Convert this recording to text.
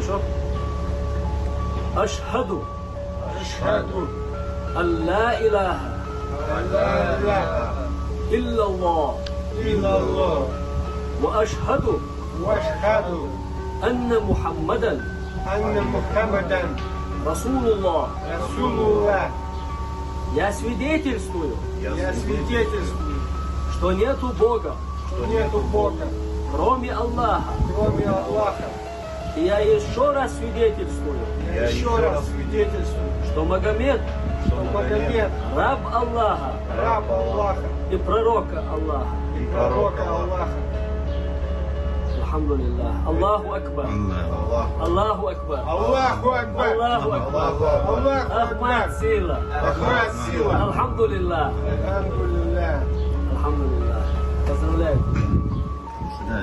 Хорошо. Ашхаду أشهد алла илаха أن لا إله иллаллах إلا الله ва ашхаду وأشهد анна Мухаммадан أن محمدا Расулуллах. رسول الله. Я свидетельствую, Я свидетельствую, что нету Бога, что нету Бога, кроме Аллаха. кроме Аллаха. И я еще раз свидетельствую, Я еще раз свидетельствую, что Магомед что Магомед раб Аллаха раб Аллаха и пророка Аллаха. и пророка Аллаха. Алхамдулиллах. Аллаху Акбар. Аллаху Акбар. Аллаху Акбар. Аллаху Акбар. Аллаху Ахмад Акбар. сила. Ахмад сила. Алхамдулиллах. Алхамдулиллах. Алхамдулиллах. Поздравляю. Да.